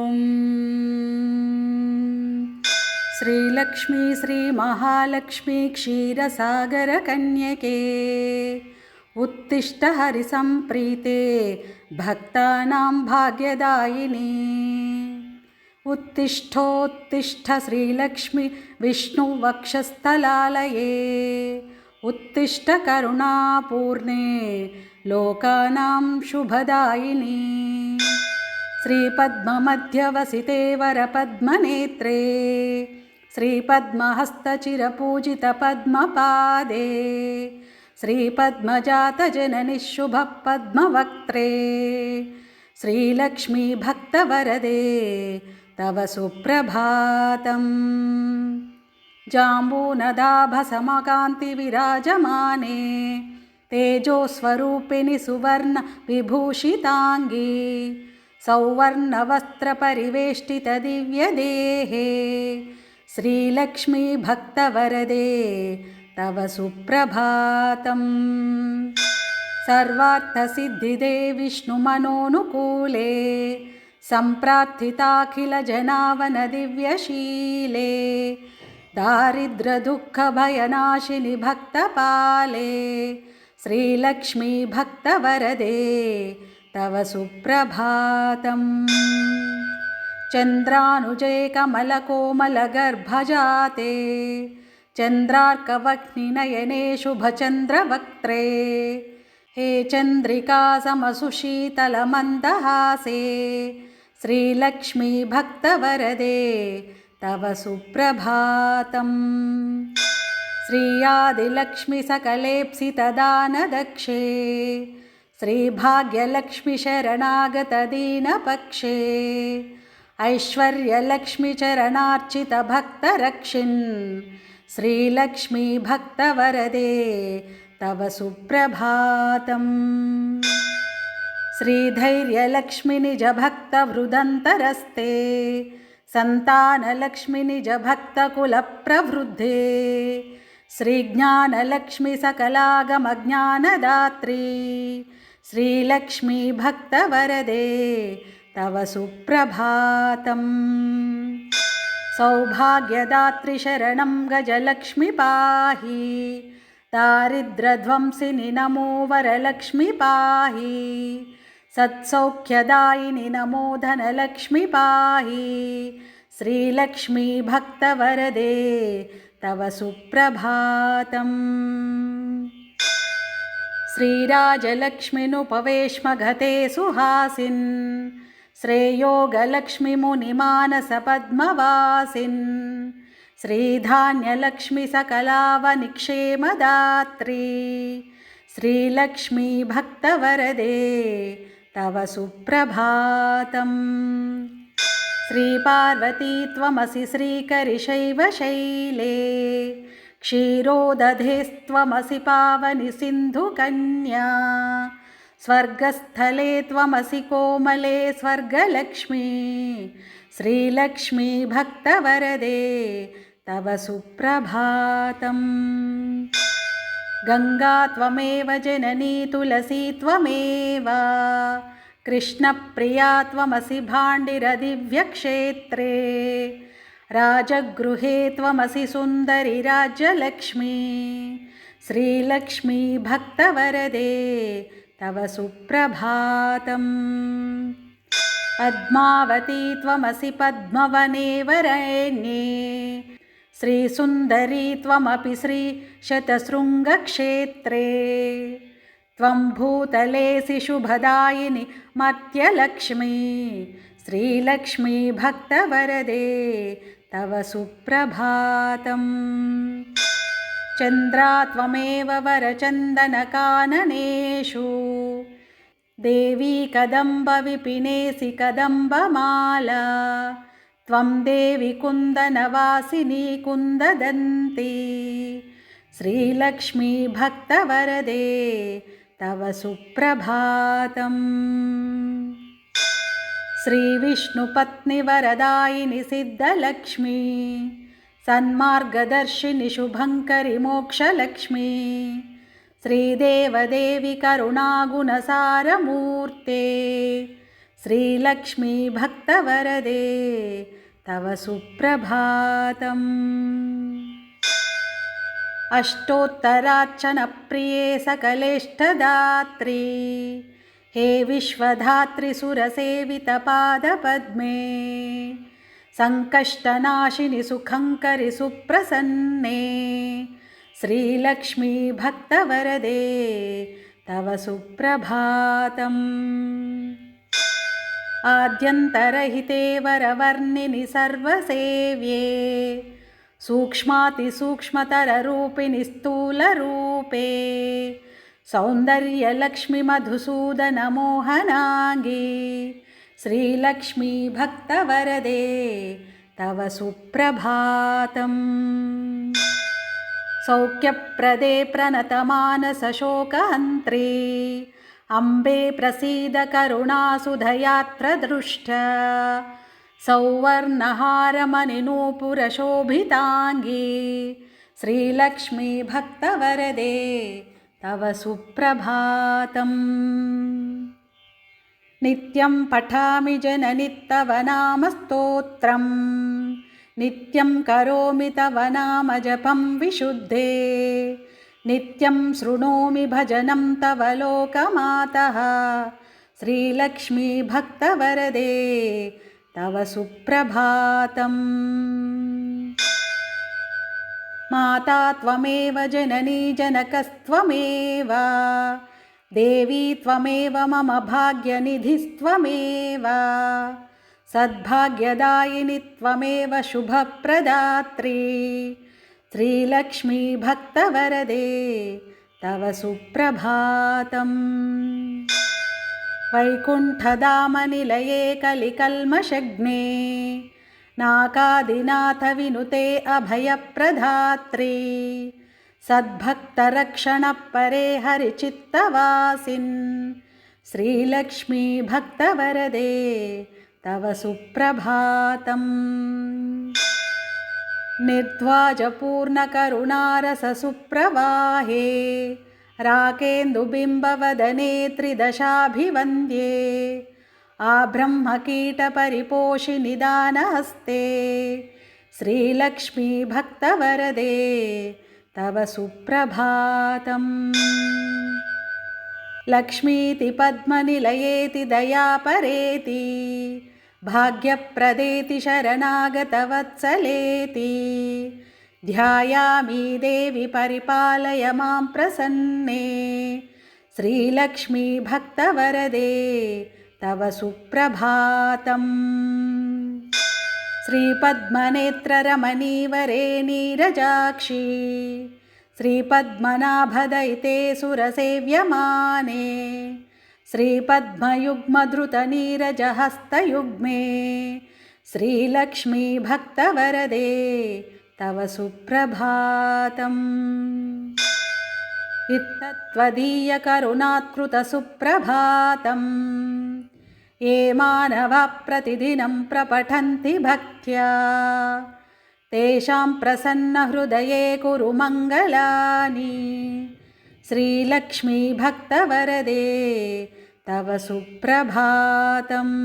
ॐ श्रीलक्ष्मी श्रीमहालक्ष्मी क्षीरसागरकन्यके उत्तिष्ठ हरिसम्प्रीते भक्तानां भाग्यदायिनी उत्तिष्ठोत्तिष्ठ श्रीलक्ष्मी विष्णुवक्षस्थलालये उत्तिष्ठ करुणापूर्णे लोकानां शुभदायिनी श्रीपद्ममध्यवसिते वरपद्मनेत्रे श्रीपद्महस्तचिरपूजितपद्मपादे श्रीपद्मजातजननि शुभपद्मवक्त्रे श्रीलक्ष्मी भक्तवरदे तव सुप्रभातम् जाम्बूनदाभसमकान्तिविराजमाने तेजोस्वरूपिणि सुवर्णविभूषिताङ्गी सौवर्णवस्त्रपरिवेष्टितदिव्यदेहे श्रीलक्ष्मी भक्तवरदे तव सुप्रभातम् सर्वार्थसिद्धिदे विष्णुमनोनुकूले सम्प्रार्थिताखिलजनावनदिव्यशीले दारिद्र्यदुःखभयनाशिनि भक्तपाले श्रीलक्ष्मी भक्तवरदे तव सुप्रभातम् चन्द्रानुजे कमलकोमलगर्भजाते चन्द्रार्कवह्निनयने शुभचन्द्रवक्त्रे हे चन्द्रिका समसुशीतलमन्दहासे श्रीलक्ष्मी भक्तवरदे तव सुप्रभातम् श्रीयादिलक्ष्मी सकलेप्सितदानदक्षे श्रीभाग्यलक्ष्मी शरणागतदीनपक्षे ऐश्वर्यलक्ष्मी चरणार्चितभक्तरक्षिन् श्रीलक्ष्मी भक्तवरदे तव सुप्रभातम् श्रीधैर्यलक्ष्मी निजभक्तवृदन्तरस्ते सन्तानलक्ष्मी निजभक्तकुलप्रवृद्धे श्रीज्ञानलक्ष्मी सकलागमज्ञानदात्री श्रीलक्ष्मी भक्तवरदे तव सुप्रभातम् सौभाग्यदात्री शरणं गजलक्ष्मी पाहि दारिद्र्यध्वंसिनि नमो वरलक्ष्मी पाहि सत्सौख्यदायिनि नमो धनलक्ष्मी पाहि श्रीलक्ष्मी भक्तवरदे तव सुप्रभातम् श्रीराजलक्ष्मीनुपवेश्मघते सुहासिन् श्रेयोगलक्ष्मी मुनिमानसपद्मवासिन् श्रीधान्यलक्ष्मी सकलावनिक्षेमदात्री श्रीलक्ष्मी भक्तवरदे तव सुप्रभातम् श्रीपार्वती त्वमसि श्रीकरिशैव शैले क्षीरोदधेस्त्वमसि पावनि सिन्धुकन्या स्वर्गस्थले त्वमसि कोमले स्वर्गलक्ष्मी श्रीलक्ष्मी भक्तवरदे तव सुप्रभातम् गङ्गा त्वमेव जननी तुलसी त्वमेव कृष्णप्रिया त्वमसि भाण्डिरदिव्यक्षेत्रे राजगृहे त्वमसि सुन्दरि राज्यलक्ष्मी श्रीलक्ष्मी भक्तवरदे तव सुप्रभातम् पद्मावती त्वमसि पद्मवने वरेण्ये श्रीसुन्दरी त्वमपि श्रीशतशृङ्गक्षेत्रे त्वं भूतलेऽसि शुभदायिनि मर्त्यलक्ष्मी श्रीलक्ष्मी भक्तवरदे तव सुप्रभातम् चन्द्रा त्वमेव वरचन्दनकाननेषु देवी कदम्बविपिनेसि कदम्बमाला त्वं देवी कुन्दनवासिनी कुन्ददन्ती श्रीलक्ष्मी भक्तवरदे तव सुप्रभातम् श्रीविष्णुपत्निवरदायिनि सिद्धलक्ष्मी सन्मार्गदर्शिनि शुभङ्करि मोक्षलक्ष्मी श्रीदेवदेवी करुणागुणसारमूर्ते श्रीलक्ष्मी भक्तवरदे तव सुप्रभातम्। अष्टोत्तरार्चनप्रिये सकलेष्टदात्री हे विश्वधात्री सुरसेवितपादपद्मे सङ्कष्टनाशिनि सुखङ्करि सुप्रसन्ने श्रीलक्ष्मी भक्तवरदे तव सुप्रभातम्। आद्यन्तरहिते वरवर्णिनि सर्वसेव्ये सूक्ष्मातिसूक्ष्मतररूपिणि स्थूलरूपे सौन्दर्यलक्ष्मि मधुसूदनमोहनाङ्गी श्रीलक्ष्मी भक्तवरदे तव सुप्रभातम्। सौख्यप्रदे प्रणतमानसशोकहन्त्री अम्बे प्रसीद करुणासुधयात्र दृष्ट सौवर्णहारमणिनूपुरशोभिताङ्गी श्रीलक्ष्मी भक्तवरदे तव सुप्रभातम्। नित्यं पठामि जननि तव नामस्तोत्रम् नित्यं करोमि तव नाम जपं विशुद्धे नित्यं शृणोमि भजनं तव लोकमातः श्रीलक्ष्मी भक्तवरदे तव सुप्रभातम्। माता त्वमेव जननी जनकस्त्वमेव देवी त्वमेव मम भाग्यनिधिस्त्वमेव सद्भाग्यदायिनी त्वमेव शुभप्रदात्री श्रीलक्ष्मी भक्तवरदे तव सुप्रभातम्। वैकुण्ठधामनिलये कलिकल्मषग्ने नाकादिनाथ विनुते अभयप्रदात्री सद्भक्तरक्षणपरे हरिचित्तवासिन् श्रीलक्ष्मी भक्तवरदे तव सुप्रभातम्। निर्ध्वाजपूर्णकरुणारससुप्रवाहे राकेन्दुबिम्बवदने त्रिदशाभिवन्द्ये आब्रह्मकीटपरिपोषिनिदानहस्ते श्रीलक्ष्मी भक्तवरदे तव सुप्रभातम्। लक्ष्मीति पद्मनिलयेति दयापरेति भाग्यप्रदेति शरणागतवत्सलेति ध्यायामि देवि परिपालय मां प्रसन्ने श्रीलक्ष्मी भक्तवरदे तव सुप्रभातम्। श्रीपद्मनेत्ररमणीवरे नीरजाक्षी श्रीपद्मनाभदयिते सुरसेव्यमाने श्रीपद्मयुग्मधृतनीरजहस्तयुग्मे श्रीलक्ष्मी भक्तवरदे तव सुप्रभातम्। इत्तत्त्वदीयकरुणात्कृतसुप्रभातम् ये मानवाः प्रतिदिनं प्रपठन्ति भक्त्या तेषां प्रसन्नहृदये कुरु मङ्गलानि श्रीलक्ष्मी भक्तवरदे तव सुप्रभातम्।